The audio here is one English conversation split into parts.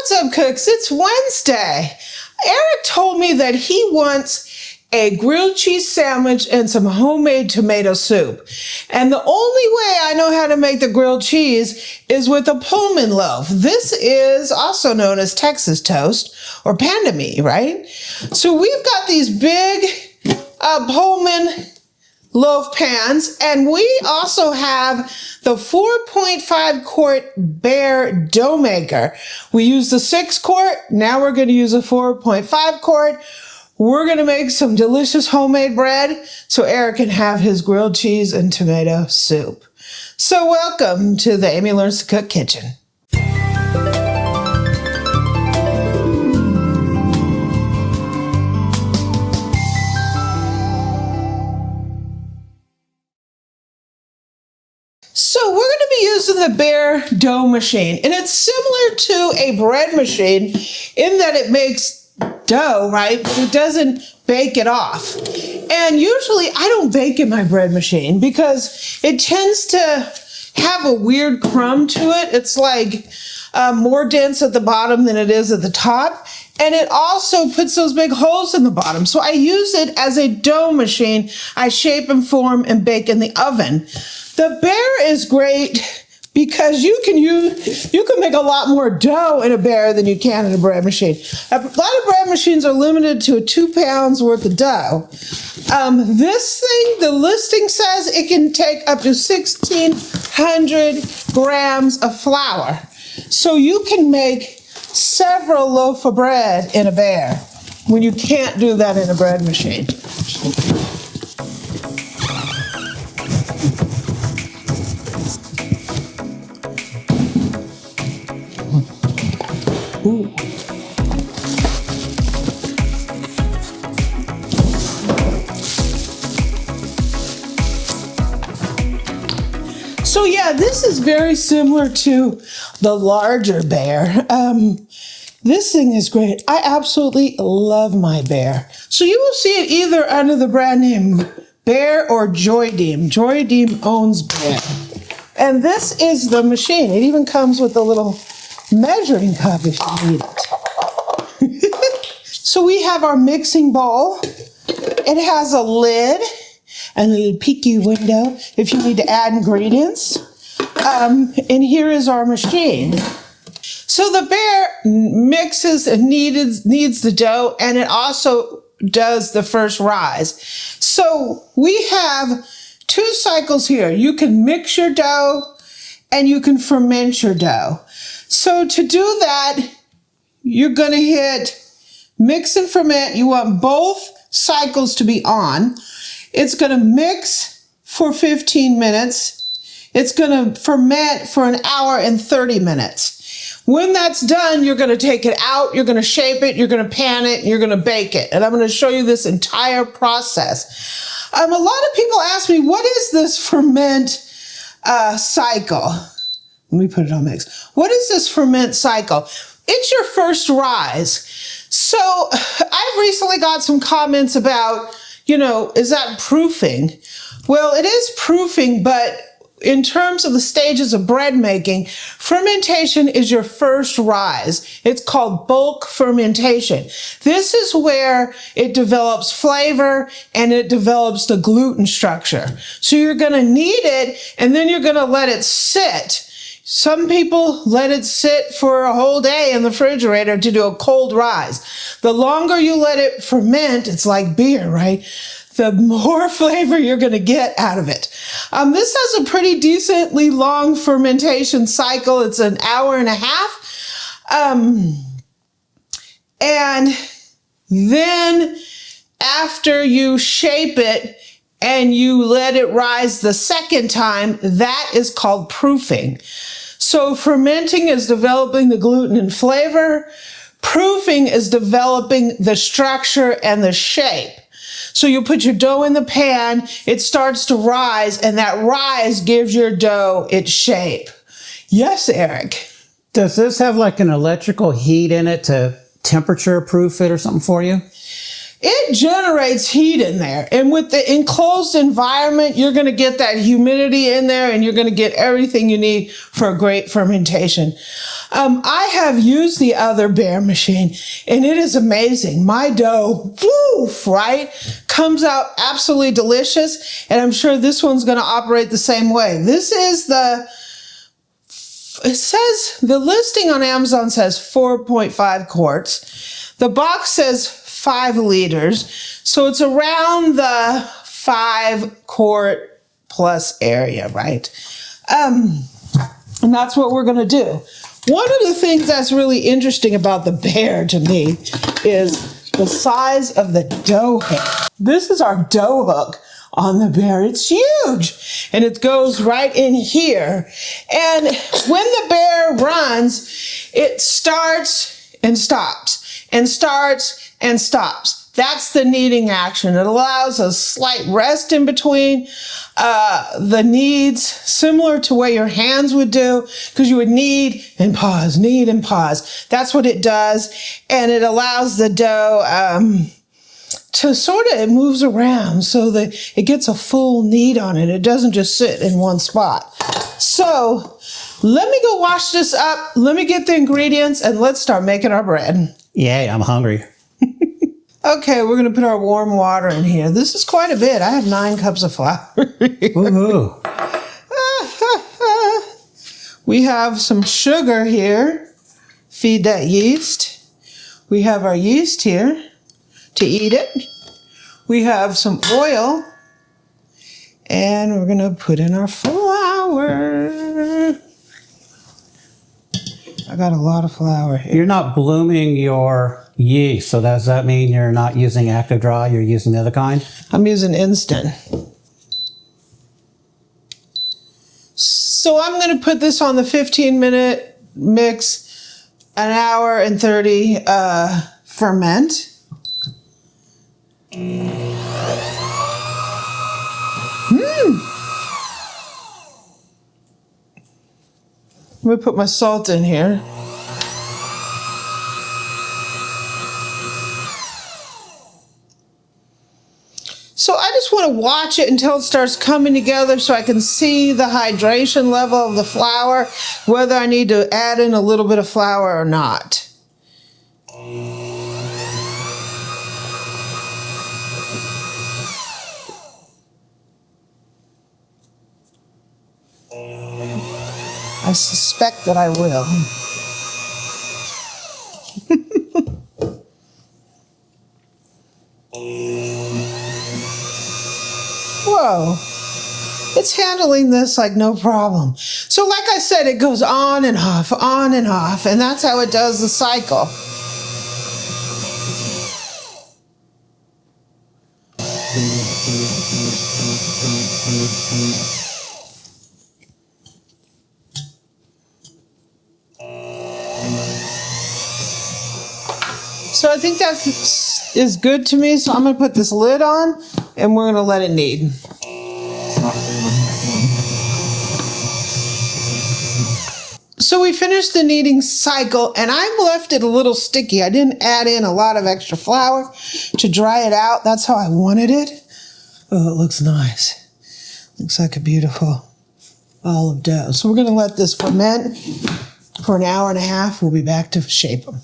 What's up, cooks? It's Wednesday. Eric told me that he wants a grilled cheese sandwich and some homemade tomato soup. And the only way I know how to make the grilled cheese is with a Pullman loaf. This is also known as Texas toast or panda meat, right? So we've got these big Pullman loaf pans, and we also have the 4.5 quart Bear dough maker. We used the 6 quart, now we're going to use a 4.5 quart. We're going to make some delicious homemade bread so Eric can have his grilled cheese and tomato soup. So welcome to the Amy Learns to Cook kitchen. So we're going to be using the Bear dough machine, and it's similar to a bread machine in that it makes dough, right? But it doesn't bake it off. And usually I don't bake in my bread machine because it tends to have a weird crumb to it. It's like more dense at the bottom than it is at the top. And it also puts those big holes in the bottom. So I use it as a dough machine. I shape and form and bake in the oven. The Bear is great because you can make a lot more dough in a Bear than you can in a bread machine. A lot of bread machines are limited to 2 pounds worth of dough. This thing, the listing says it can take up to 1,600 grams of flour. So you can make several loaves of bread in a Bear when you can't do that in a bread machine. Ooh. So yeah, this is very similar to the larger Bear. This thing is great. I absolutely love my Bear. So you will see it either under the brand name Bear or Joy-Deem. Joy-Deem owns Bear. And this is the machine. It even comes with a little measuring cup if you need it. So we have our mixing bowl. It has a lid and a little peeky window if you need to add ingredients. And here is our machine. So the Bear mixes and kneads the dough, and it also does the first rise. So we have 2 cycles here. You can mix your dough and you can ferment your dough. So to do that, you're going to hit mix and ferment. You want both cycles to be on. It's going to mix for 15 minutes. It's going to ferment for 1 hour and 30 minutes. When that's done, you're going to take it out, you're going to shape it, you're going to pan it, and you're going to bake it. And I'm going to show you this entire process. A lot of people ask me, what is this ferment cycle? Let me put it on mix. What is this ferment cycle? It's your first rise. So I've recently got some comments about, is that proofing? Well, it is proofing, but in terms of the stages of bread making, fermentation is your first rise. It's called bulk fermentation. This is where it develops flavor and it develops the gluten structure. So you're going to knead it and then you're going to let it sit. Some people let it sit for a whole day in the refrigerator to do a cold rise. The longer you let it ferment, it's like beer, right? The more flavor you're going to get out of it. This has a pretty decently long fermentation cycle. It's 1.5 hours. And then after you shape it and you let it rise the second time, that is called proofing. So fermenting is developing the gluten and flavor. Proofing is developing the structure and the shape. So you put your dough in the pan, it starts to rise, and that rise gives your dough its shape. Yes, Eric? Does this have like an electrical heat in it to temperature proof it or something for you? it generates heat in there. And with the enclosed environment, you're going to get that humidity in there and you're going to get everything you need for a great fermentation. I have used the other Bear machine and it is amazing. My dough, woof, right, comes out absolutely delicious. And I'm sure this one's going to operate the same way. This is it says, the listing on Amazon says 4.5 quarts. The box says 5 liters. So it's around the 5 quart plus area, right? And that's what we're going to do. One of the things that's really interesting about the Bear to me is the size of the dough hook. This is our dough hook on the Bear. It's huge and it goes right in here. And when the Bear runs, it starts and stops and starts and stops. That's the kneading action. It allows a slight rest in between the kneads, similar to what your hands would do, because you would knead and pause, knead and pause. That's what it does. And it allows the dough to sort of, it moves around so that it gets a full knead on it. It doesn't just sit in one spot. So let me go wash this up. Let me get the ingredients and let's start making our bread. Yay, I'm hungry. Okay, we're going to put our warm water in here. This is quite a bit. I have 9 cups of flour. Woohoo. We have some sugar here. Feed that yeast. We have our yeast here to eat it. We have some oil. And we're going to put in our flour. I got a lot of flour here. You're not blooming your yeast, so does that mean you're not using active dry, you're using the other kind? I'm using instant. So I'm going to put this on the 15-minute mix, an hour and 30 ferment. I'm going to put my salt in here. So I just want to watch it until it starts coming together so I can see the hydration level of the flour, whether I need to add in a little bit of flour or not. I suspect that I will. Whoa, it's handling this like no problem. So like I said, it goes on and off, and that's how it does the cycle. So I think that is good to me. So I'm going to put this lid on and we're going to let it knead. So we finished the kneading cycle and I left it a little sticky. I didn't add in a lot of extra flour to dry it out. That's how I wanted it. Oh, it looks nice. Looks like a beautiful ball of dough. So we're going to let this ferment for an hour and a half. We'll be back to shape them.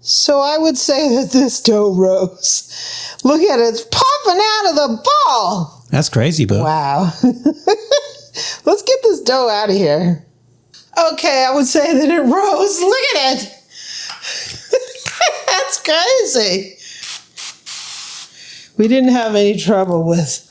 So I would say that this dough rose. Look at it, it's popping out of the ball. That's crazy, Boo. Wow. Let's get this dough out of here. Okay, I would say that it rose. Look at it. That's crazy. We didn't have any trouble with.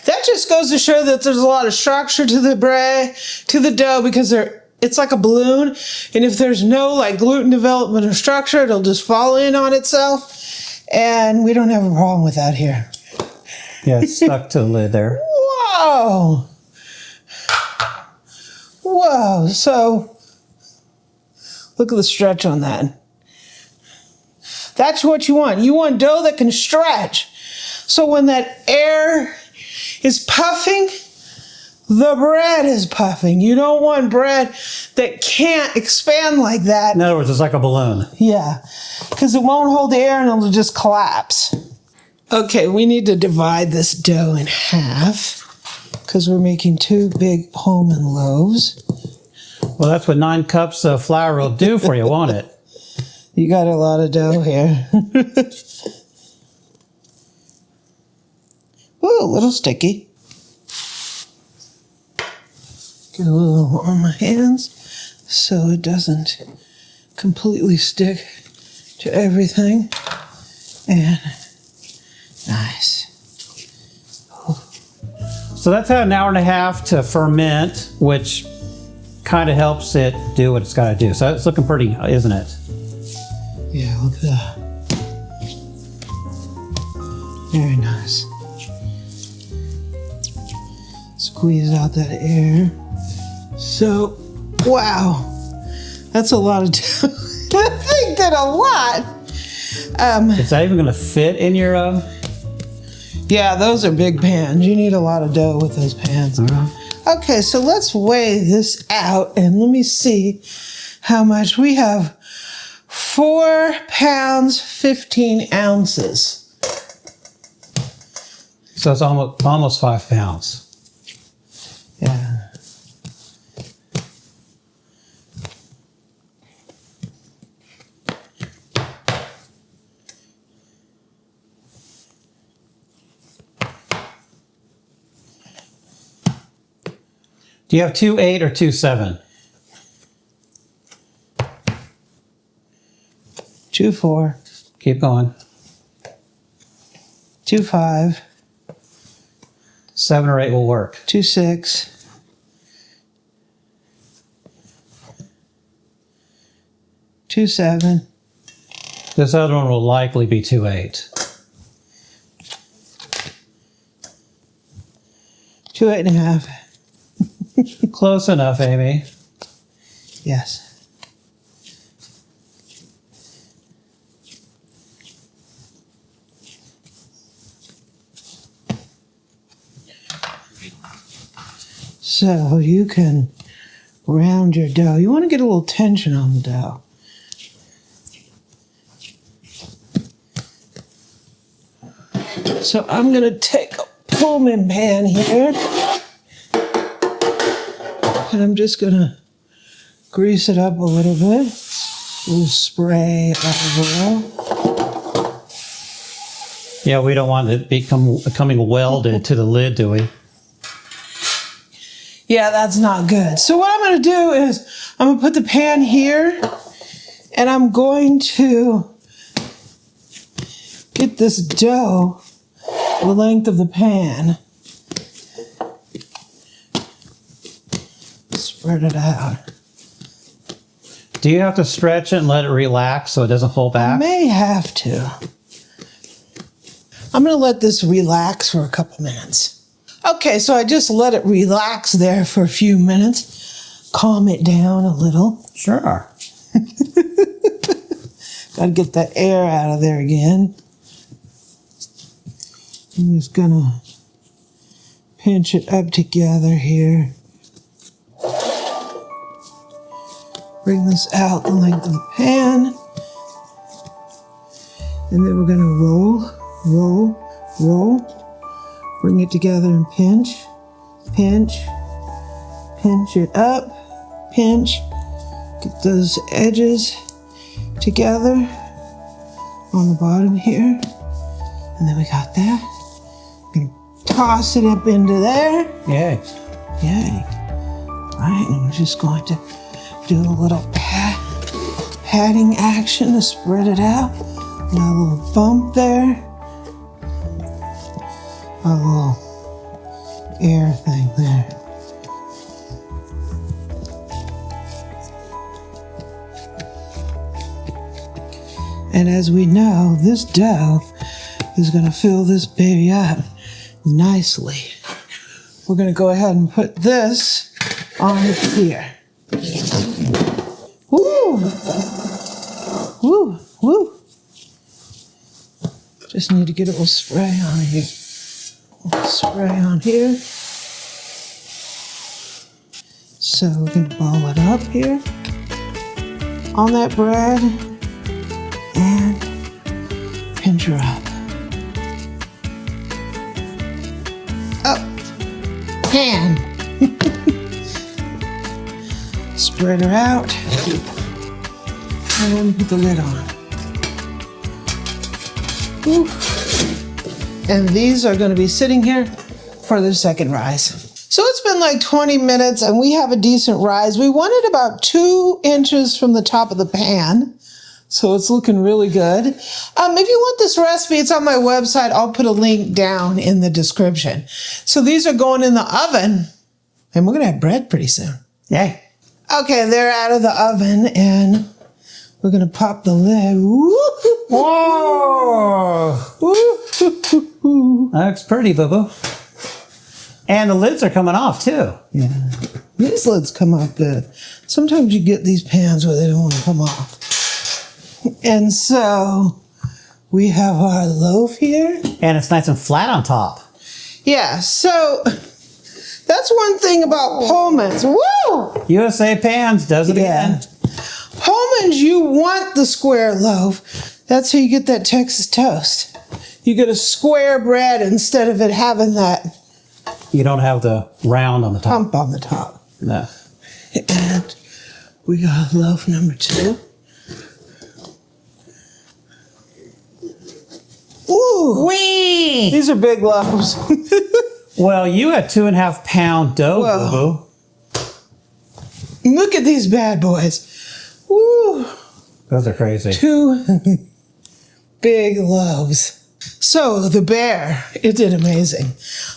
That just goes to show that there's a lot of structure to the bread, to the dough, because it's like a balloon, and if there's no like gluten development or structure, it'll just fall in on itself, and we don't have a problem with that here. Yeah, it's stuck to the lid there. Whoa! Whoa! So, look at the stretch on that. That's what you want. You want dough that can stretch. So when that air is puffing, the bread is puffing. You don't want bread that can't expand like that. In other words, it's like a balloon. Yeah, because it won't hold the air and it'll just collapse. Okay, we need to divide this dough in half because we're making 2 big Pullman loaves. Well, that's what 9 cups of flour will do for you, won't it? You got a lot of dough here. Ooh, a little sticky. Get a little on my hands so it doesn't completely stick to everything. And nice. So that's had an hour and a half to ferment, which kind of helps it do what it's got to do. So it's looking pretty, isn't it? Yeah, look at that. Very nice. Squeeze out that air. So, wow. That's a lot of dough. That thing did a lot. Is that even going to fit in your... Yeah, those are big pans. You need a lot of dough with those pans. Okay, so let's weigh this out and let me see how much. We have 4 pounds, 15 ounces. So it's almost 5 pounds. Yeah. Do you have 2.8 or 2.7? 2.4. Keep going. 2.5. 7 or 8 will work. 2.6. 2.7. This other one will likely be 2.8. 2.5. Close enough, Amy. Yes. So you can round your dough. You want to get a little tension on the dough. So I'm going to take a Pullman pan here. And I'm just going to grease it up a little bit. A little spray of oil. Yeah, we don't want it becoming welded to the lid, do we? Yeah, that's not good. So what I'm going to do is I'm going to put the pan here and I'm going to get this dough the length of the pan. Spread it out. Do you have to stretch it and let it relax so it doesn't pull back? I may have to. I'm going to let this relax for a couple minutes. Okay, so I just let it relax there for a few minutes. Calm it down a little. Sure. Gotta get that air out of there again. I'm just gonna pinch it up together here. Bring this out the length of the pan. And then we're gonna roll, roll, roll. Bring it together and pinch, pinch, pinch it up, pinch. Get those edges together on the bottom here. And then we got that. Gonna toss it up into there. Yay. Yay. All right, and I'm just going to do a little patting action to spread it out. Got a little bump there. A little air thing there. And as we know, this dough is going to fill this baby up nicely. We're going to go ahead and put this on here. Woo! Woo! Woo! Just need to get a little spray on here. Spray on here. So we're going to ball it up here on that bread and pinch her up. pan. Spread her out and put the lid on. Ooh. And these are going to be sitting here for the second rise. So it's been like 20 minutes and we have a decent rise. We want it about 2 inches from the top of the pan. So it's looking really good. If you want this recipe, it's on my website. I'll put a link down in the description. So these are going in the oven and we're going to have bread pretty soon. Yay. Okay, they're out of the oven and we're going to pop the lid. Whoa! That looks pretty, boo-boo. And the lids are coming off, too. Yeah. These lids come off good. Sometimes you get these pans where they don't want to come off. And so we have our loaf here. And it's nice and flat on top. Yeah, so that's one thing about Pullman's. Woo! USA Pans does it again. Pullman's, you want the square loaf. That's how you get that Texas toast. You get a square bread instead of it having that You don't have the round on the top. hump on the top. No. And we got loaf number 2. Ooh! Whee! These are big loaves. Well, you had 2.5 pound dough, Whoa. boo-boo. Look at these bad boys. Woo! Those are crazy. 2 big loaves. So the bear, it did amazing.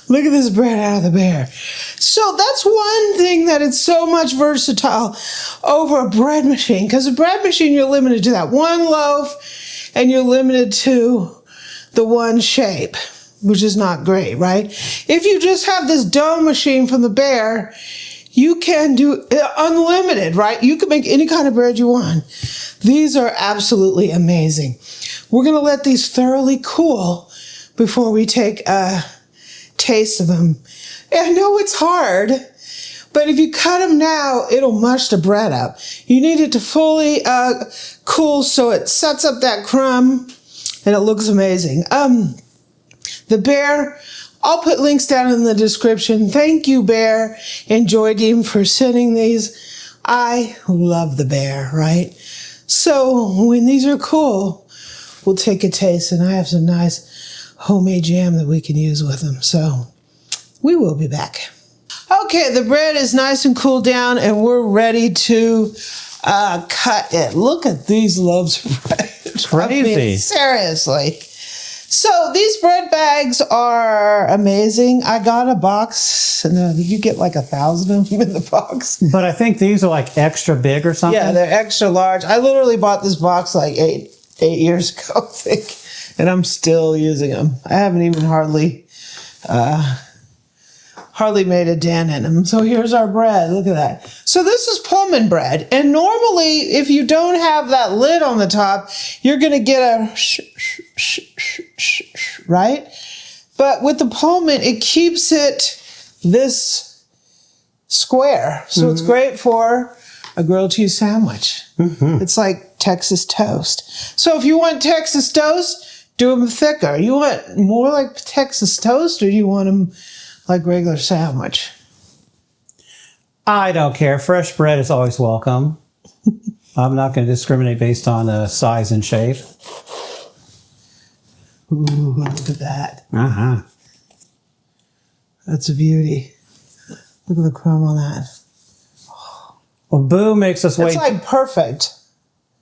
Look at this bread out of the bear. So that's one thing that it's so much versatile over a bread machine. Because a bread machine, you're limited to that one loaf and you're limited to the one shape, which is not great, right? If you just have this dough machine from the bear, you can do unlimited, right? You can make any kind of bread you want. These are absolutely amazing. We're going to let these thoroughly cool before we take a taste of them. And I know it's hard, but if you cut them now, it'll mush the bread up. You need it to fully cool so it sets up that crumb and it looks amazing. The bear, I'll put links down in the description. Thank you, Bear and Joy Dean, for sending these. I love the bear, right? So when these are cool, we'll take a taste, and I have some nice homemade jam that we can use with them. So we will be back. Okay, the bread is nice and cooled down, and we're ready to cut it. Look at these loaves of bread. Crazy. I mean, seriously. So these bread bags are amazing. I got a box, and you get like 1,000 of them in the box. But I think these are like extra big or something. Yeah, they're extra large. I literally bought this box like eight years ago, I think, and I'm still using them. I haven't even hardly made a dent in them. So here's our bread. Look at that. So this is Pullman bread. And normally, if you don't have that lid on the top, you're going to get a right? But with the Pullman, it keeps it this square. So it's great for a grilled cheese sandwich. It's like Texas toast. So if you want Texas toast, do them thicker. You want more like Texas toast, or do you want them like regular sandwich? I don't care. Fresh bread is always welcome. I'm not going to discriminate based on the size and shape. Ooh, look at that. Uh-huh. That's a beauty. Look at the crumb on that. Well, Boo makes us wait. It's like perfect.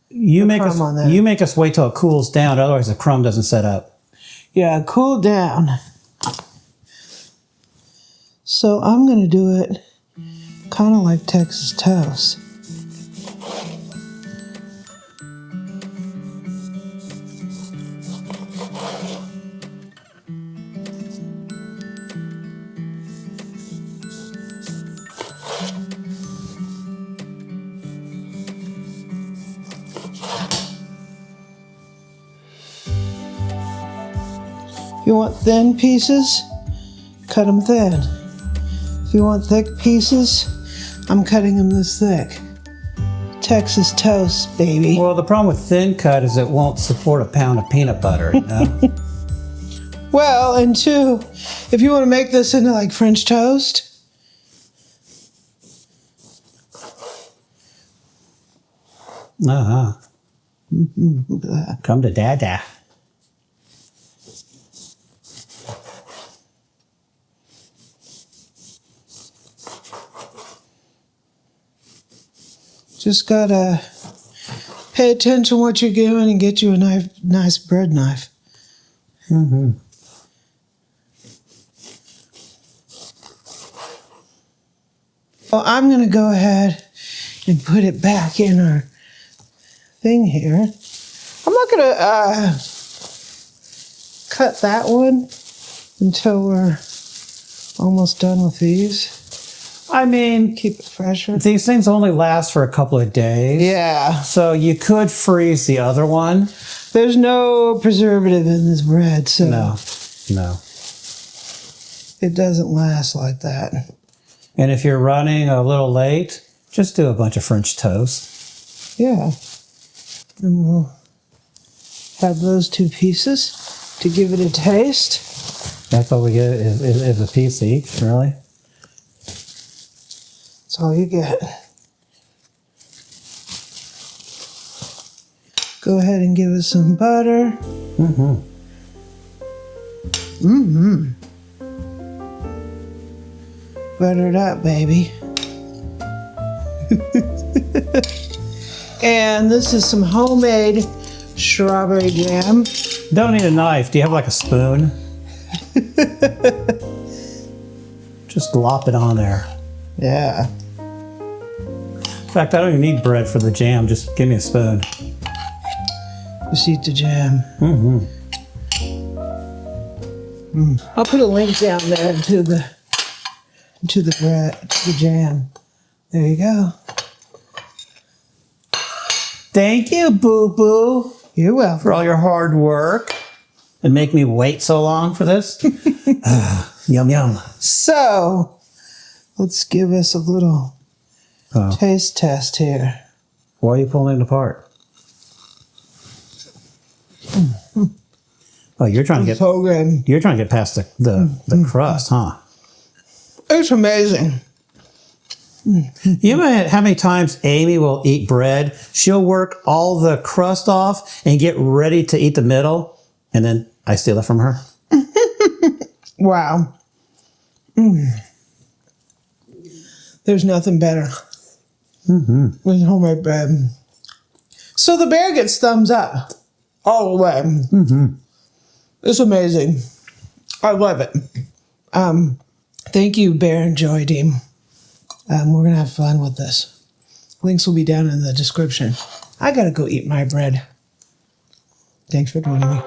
You make crumb on that. you make us wait till it cools down. Otherwise, the crumb doesn't set up. Yeah, cool down. So I'm going to do it kind of like Texas toast. If you want thin pieces, cut them thin. If you want thick pieces, I'm cutting them this thick. Texas toast, baby. Well, the problem with thin cut is it won't support a pound of peanut butter. You know? Well, and two, if you want to make this into like French toast, Uh-huh. Look at that. Come to Dada. Just gotta pay attention to what you're doing and get you a nice bread knife. Mm-hmm. Well, I'm gonna go ahead and put it back in our thing here. I'm not gonna cut that one until we're almost done with these. I mean, Keep it fresher. these things only last for a couple of days. Yeah. So you could freeze the other one. There's no preservative in this bread, so No. it doesn't last like that. And if you're running a little late, just do a bunch of French toast. Yeah. And we'll have those 2 pieces to give it a taste. That's all we get is a piece each, really. That's all you get. Go ahead and give it some butter. Mm-hmm. Mm-hmm. Buttered up, baby. And this is some homemade strawberry jam. Don't need a knife. Do you have like a spoon? Just lop it on there. Yeah. In fact, I don't even need bread for the jam. Just give me a spoon. Just eat the jam. Mm-hmm. I'll put a link down there to the bread, to the jam. There you go. Thank you, boo-boo, You're welcome. for all your hard work and make me wait so long for this. Yum, yum. So, let's give us a little Oh. taste test here. Why are you pulling it apart? Oh, you're trying to get So good. past the crust, huh? It's amazing. You know how many times Amy will eat bread? She'll work all the crust off and get ready to eat the middle, and then I steal it from her. Wow. There's nothing better than homemade bread. So the bear gets thumbs up all the way. It's amazing. I love it. Thank you, Bear and Joy team. We're going to have fun with this. Links will be down in the description. I got to go eat my bread. Thanks for joining me.